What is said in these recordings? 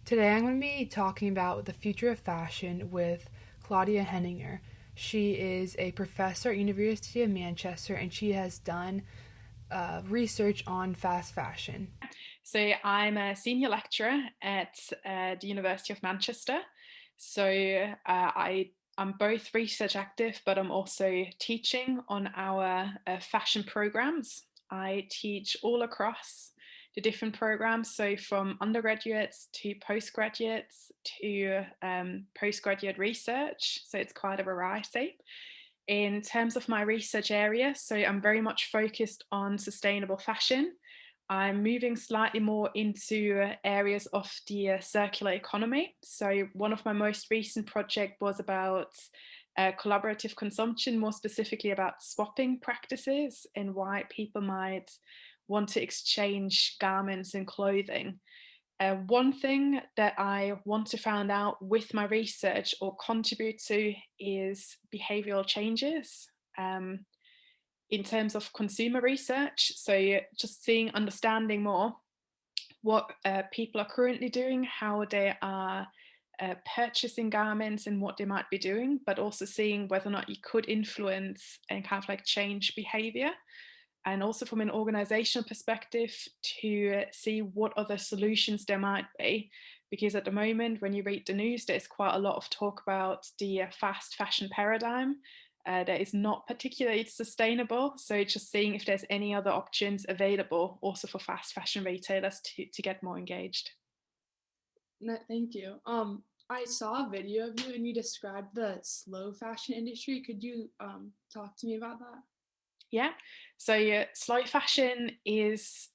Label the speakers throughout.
Speaker 1: Today I'm going to be talking about the future of fashion with Claudia Henninger. She is a professor at University of Manchester and she has done research on fast fashion.
Speaker 2: So I'm a senior lecturer at the University of Manchester. So I'm both research active, but I'm also teaching on our fashion programs. I teach all across the different programs, so from undergraduates to postgraduates to postgraduate research. So it's quite a variety. In terms of my research area, so I'm very much focused on sustainable fashion. I'm moving slightly more into areas of the circular economy. So one of my most recent project was about collaborative consumption, more specifically about swapping practices and why people might want to exchange garments and clothing. One thing that I want to find out with my research or contribute to is behavioral changes. In terms of consumer research. So just seeing, understanding more what people are currently doing, how they are purchasing garments and what they might be doing, but also seeing whether or not you could influence and kind of like change behavior. And also from an organizational perspective to see what other solutions there might be. Because at the moment, when you read the news, there's quite a lot of talk about the fast fashion paradigm that is not particularly sustainable. So just seeing if there's any other options available also for fast fashion retailers to get more engaged.
Speaker 3: No, thank you. I saw a video of you and you described the slow fashion industry. Could you talk to me about that?
Speaker 2: Yeah. So slow fashion is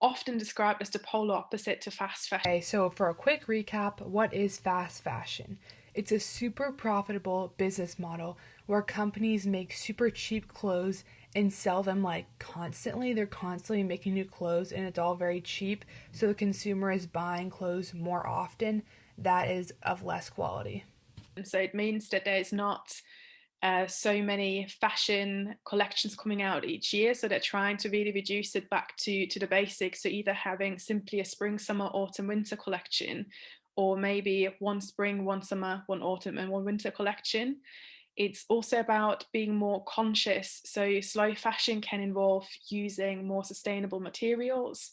Speaker 2: often described as the polar opposite to fast fashion.
Speaker 1: Okay, so for a quick recap, what is fast fashion? It's a super profitable business model where companies make super cheap clothes and sell them like constantly. They're constantly making new clothes and it's all very cheap, so the consumer is buying clothes more often that is of less quality.
Speaker 2: And so it means that there's not so many fashion collections coming out each year. So they're trying to really reduce it back to the basics. So either having simply a spring, summer, autumn, winter collection, or maybe one spring, one summer, one autumn, and one winter collection. It's also about being more conscious. So slow fashion can involve using more sustainable materials.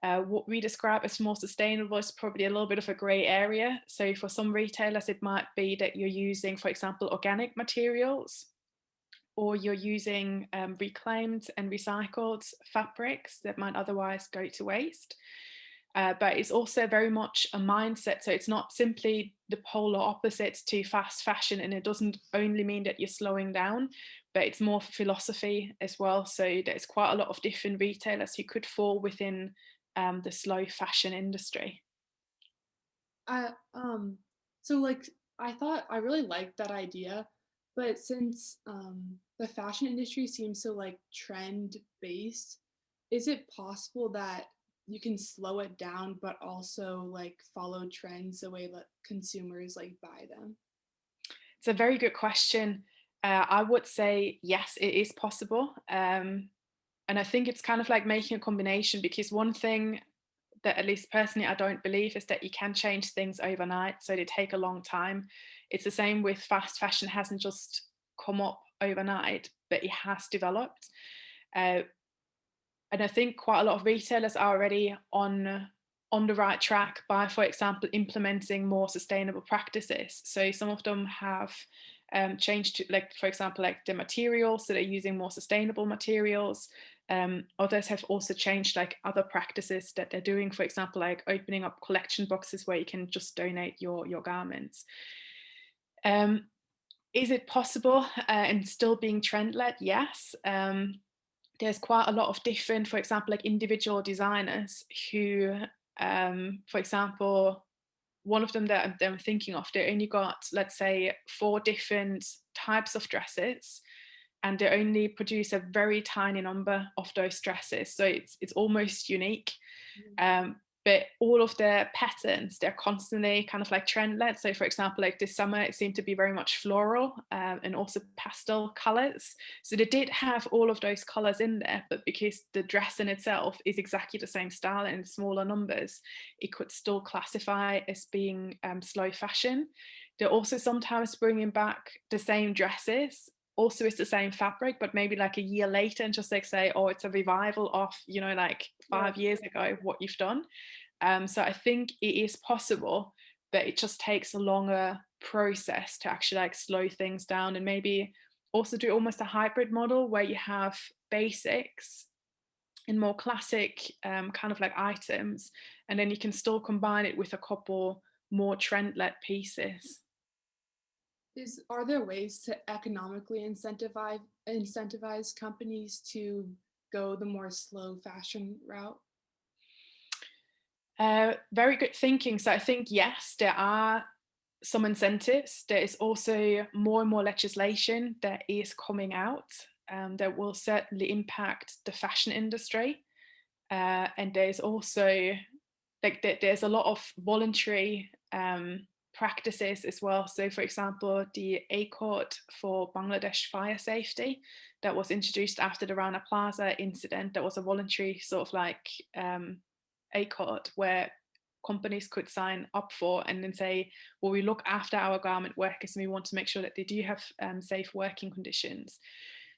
Speaker 2: What we describe as more sustainable is probably a little bit of a grey area. So for some retailers, it might be that you're using, for example, organic materials, or you're using reclaimed and recycled fabrics that might otherwise go to waste. But it's also very much a mindset. So it's not simply the polar opposite to fast fashion, and it doesn't only mean that you're slowing down, but it's more philosophy as well. So there's quite a lot of different retailers who could fall within the slow fashion industry.
Speaker 3: I so like I thought I really liked that idea, but since the fashion industry seems so like trend based, is it possible that you can slow it down but also like follow trends the way that consumers like buy them?
Speaker 2: It's a very good question. I would say yes, it is possible. And I think it's kind of like making a combination, because one thing that, at least personally, I don't believe is that you can change things overnight. So they take a long time. It's the same with fast fashion, hasn't just come up overnight, but it has developed. Uh, and I think quite a lot of retailers are already on the right track by, for example, implementing more sustainable practices. So some of them have changed to, like, for example, like the materials, so they're using more sustainable materials. Others have also changed like other practices that they're doing, for example, like opening up collection boxes where you can just donate your garments. Um, is it possible and still being trend led? Yes. There's quite a lot of different, for example, like individual designers who, for example, one of them that I'm thinking of, they only got, let's say, four different types of dresses, and they only produce a very tiny number of those dresses. So it's almost unique. but all of their patterns, they're constantly kind of like trend led. So for example, like this summer it seemed to be very much floral, and also pastel colors. So they did have all of those colors in there, but because the dress in itself is exactly the same style and in smaller numbers, it could still classify as being slow fashion. They're also sometimes bringing back the same dresses, also it's the same fabric, but maybe like a year later, and just like say, oh, it's a revival of, you know, like
Speaker 3: Yeah.
Speaker 2: 5 years ago, what you've done. So I think it is possible, but it just takes a longer process to actually like slow things down, and maybe also do almost a hybrid model where you have basics and more classic kind of like items, and then you can still combine it with a couple more trend-led pieces.
Speaker 3: Are there ways to economically incentivize companies to go the more slow fashion route?
Speaker 2: Very good thinking. So I think yes, there are some incentives. There is also more and more legislation that is coming out, that will certainly impact the fashion industry. And there's also like there's a lot of voluntary practices as well. So, for example, the ACORD for Bangladesh fire safety that was introduced after the Rana Plaza incident, that was a voluntary sort of like ACORD where companies could sign up for and then say, well, we look after our garment workers and we want to make sure that they do have safe working conditions.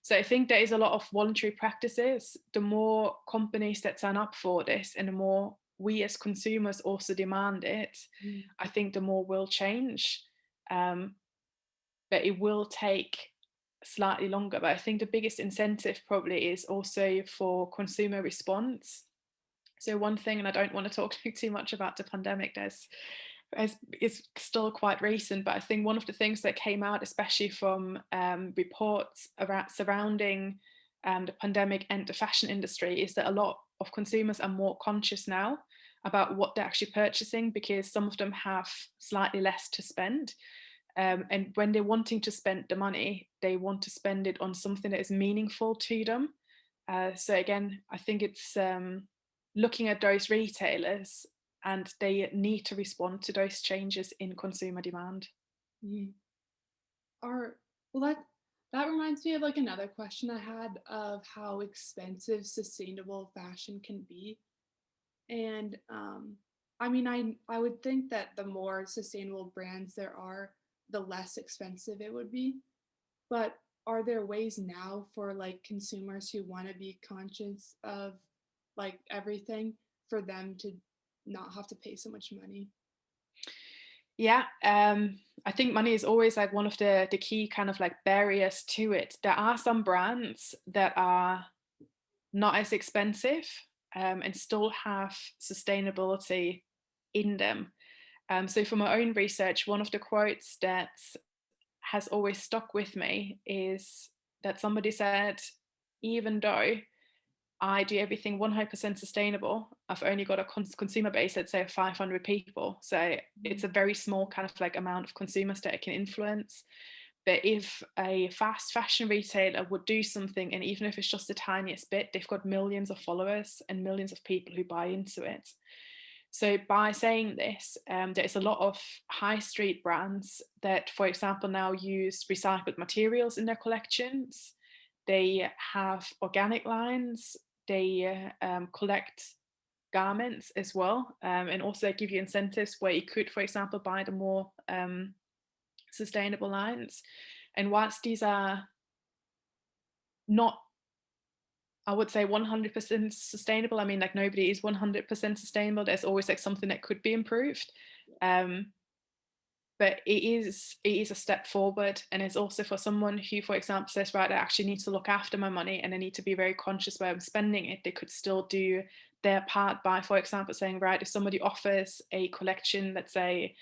Speaker 2: So I think there is a lot of voluntary practices. The more companies that sign up for this and the more we as consumers also demand it,
Speaker 3: Mm.
Speaker 2: I think the more will change. Um, but it will take slightly longer. But I think the biggest incentive probably is also for consumer response. So one thing, and I don't want to talk too much about the pandemic, as is still quite recent, but I think one of the things that came out, especially from reports around surrounding the pandemic and the fashion industry, is that a lot of consumers are more conscious now about what they're actually purchasing, because some of them have slightly less to spend. And when they're wanting to spend the money, they want to spend it on something that is meaningful to them. So again, I think it's looking at those retailers, and they need to respond to those changes in consumer demand.
Speaker 3: Mm. Are well that reminds me of like another question I had of how expensive sustainable fashion can be. And I mean I would think that the more sustainable brands there are, the less expensive it would be. But are there ways now for like consumers who want to be conscious of like everything for them to not have to pay so much money?
Speaker 2: Yeah, I think money is always like one of the key kind of like barriers to it. There are some brands that are not as expensive, and still have sustainability in them. So from my own research, one of the quotes that has always stuck with me is that somebody said, even though I do everything 100% sustainable, I've only got a consumer base, let's say, of 500 people. So it's
Speaker 3: Mm.
Speaker 2: a very small kind of like amount of consumers that it can influence. But if a fast fashion retailer would do something, and even if it's just the tiniest bit, they've got millions of followers and millions of people who buy into it. So by saying this, there's a lot of high street brands that, for example, now use recycled materials in their collections. They have organic lines. They collect garments as well, and also give you incentives where you could, for example, buy the more sustainable lines. And whilst these are not, I would say, 100% sustainable, I mean, like nobody is 100% sustainable. There's always like something that could be improved. Um, but it is a step forward, and it's also for someone who, for example, says, right, I actually need to look after my money and I need to be very conscious where I'm spending it. They could still do their part by, for example, saying, right, if somebody offers a collection, let's say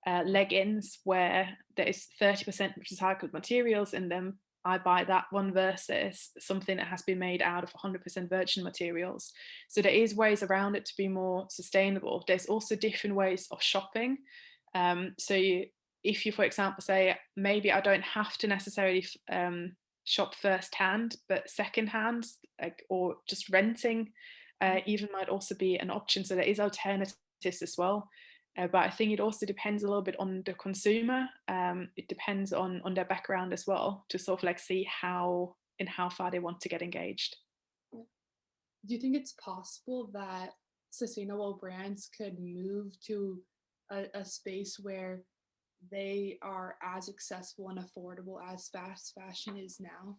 Speaker 2: leggings, where there is 30% recycled materials in them, I buy that one versus something that has been made out of 100% virgin materials. So there is ways around it to be more sustainable. There's also different ways of shopping. If you, for example, say, maybe I don't have to necessarily shop first hand, but second hand, like, or just renting even might also be an option. So there is alternatives as well. But I think it also depends a little bit on the consumer. It depends on their background as well to sort of like see how far they want to get engaged.
Speaker 3: Do you think it's possible that sustainable brands could move to a space where they are as accessible and affordable as fast fashion is now?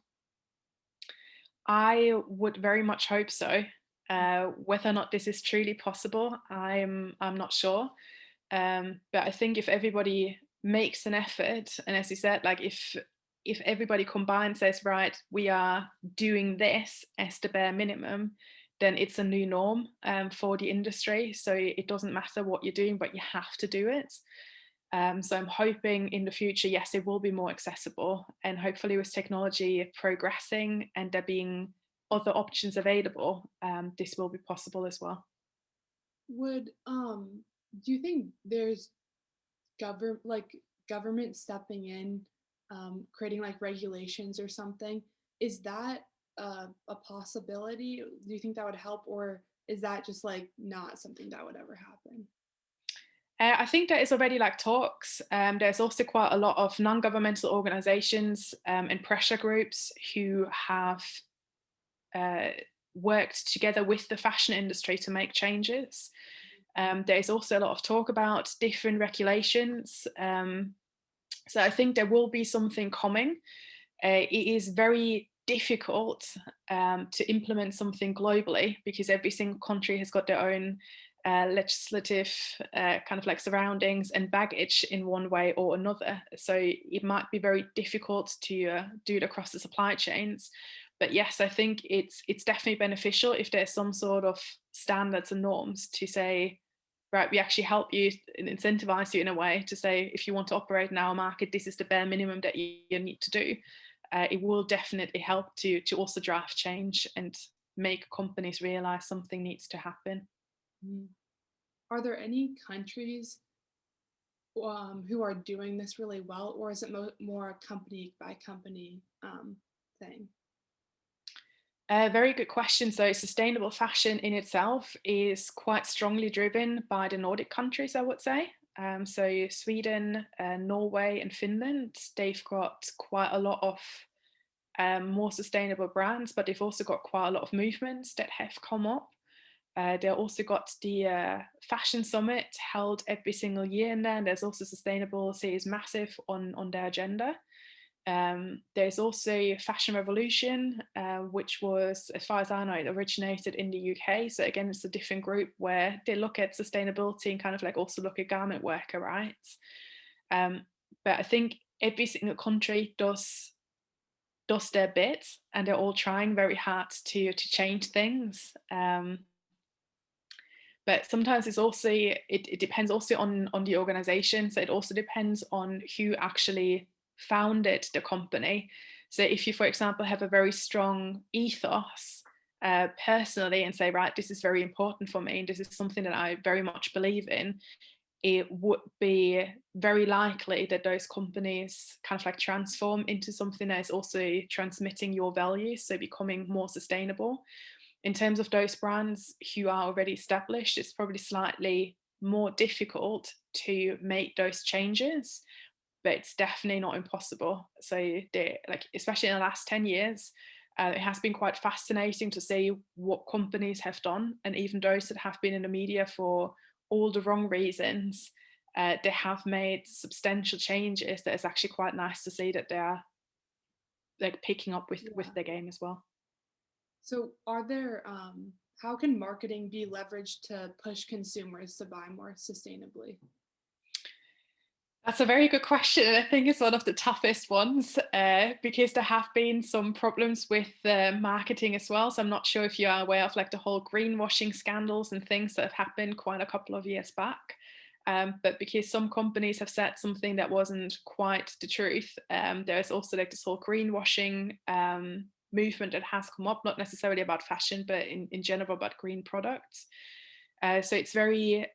Speaker 2: I would very much hope so. Whether or not this is truly possible, I'm not sure. But I think if everybody makes an effort, and as you said, like if everybody combined says, right, we are doing this as the bare minimum, then it's a new norm for the industry. So it doesn't matter what you're doing, but you have to do it. So I'm hoping in the future, yes, it will be more accessible, and hopefully with technology progressing and there being other options available, this will be possible as well.
Speaker 3: Would do you think there's government stepping in, creating like regulations or something? Is that a possibility? Do you think that would help, or is that just like not something that would ever happen?
Speaker 2: I think there is already like talks. There's also quite a lot of non-governmental organizations and pressure groups who have uh, worked together with the fashion industry to make changes. There's also a lot of talk about different regulations. So I think there will be something coming. It is very difficult to implement something globally because every single country has got their own legislative kind of like surroundings and baggage in one way or another. So it might be very difficult to do it across the supply chains. But yes, I think it's definitely beneficial if there's some sort of standards and norms to say, right, we actually help you and incentivize you in a way to say, if you want to operate in our market, this is the bare minimum that you need to do. It will definitely help to also drive change and make companies realize something needs to happen.
Speaker 3: Mm. Are there any countries who are doing this really well, or is it more a company by company thing?
Speaker 2: Very good question. So, sustainable fashion in itself is quite strongly driven by the Nordic countries, I would say. So, Sweden, Norway, and Finland, they've got quite a lot of more sustainable brands, but they've also got quite a lot of movements that have come up. They've also got the fashion summit held every single year in there, and there's also sustainability is massive on their agenda. There's also Fashion Revolution, which was, as far as I know, it originated in the UK. So again, it's a different group where they look at sustainability and kind of like also look at garment worker rights. Um, but I think every single country does their bit, and they're all trying very hard to change things. But sometimes it's also it depends also on the organization. So it also depends on who actually founded the company. So if you, for example, have a very strong ethos personally and say, right, this is very important for me, and this is something that I very much believe in, it would be very likely that those companies kind of like transform into something that is also transmitting your values, so becoming more sustainable. In terms of those brands who are already established, it's probably slightly more difficult to make those changes, but it's definitely not impossible. So, like especially in the last 10 years, it has been quite fascinating to see what companies have done, and even those that have been in the media for all the wrong reasons, they have made substantial changes. That is actually quite nice to see that they are like picking up with
Speaker 3: Yeah.
Speaker 2: their game as well.
Speaker 3: So, are there how can marketing be leveraged to push consumers to buy more sustainably?
Speaker 2: That's a very good question, and I think it's one of the toughest ones because there have been some problems with marketing as well. So I'm not sure if you are aware of like the whole greenwashing scandals and things that have happened quite a couple of years back. But because some companies have said something that wasn't quite the truth, there's also like this whole greenwashing movement that has come up, not necessarily about fashion, but in general about green products. So it's very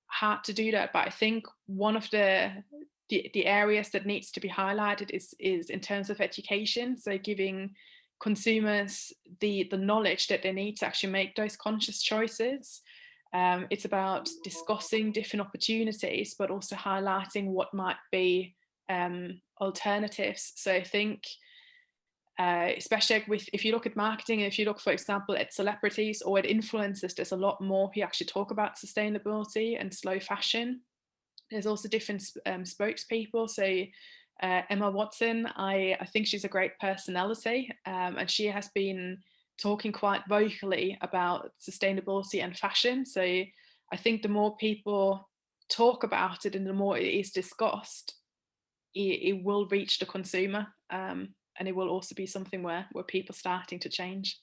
Speaker 2: hard to do that. But I think one of the areas that needs to be highlighted is in terms of education. So giving consumers the knowledge that they need to actually make those conscious choices. It's about discussing different opportunities, but also highlighting what might be alternatives. So I think, especially with if you look at marketing, if you look, for example, at celebrities or at influencers, there's a lot more who actually talk about sustainability and slow fashion. There's also different spokespeople. So Emma Watson, I think she's a great personality, and she has been talking quite vocally about sustainability and fashion. So I think the more people talk about it and the more it is discussed, it will reach the consumer, and it will also be something where people starting to change.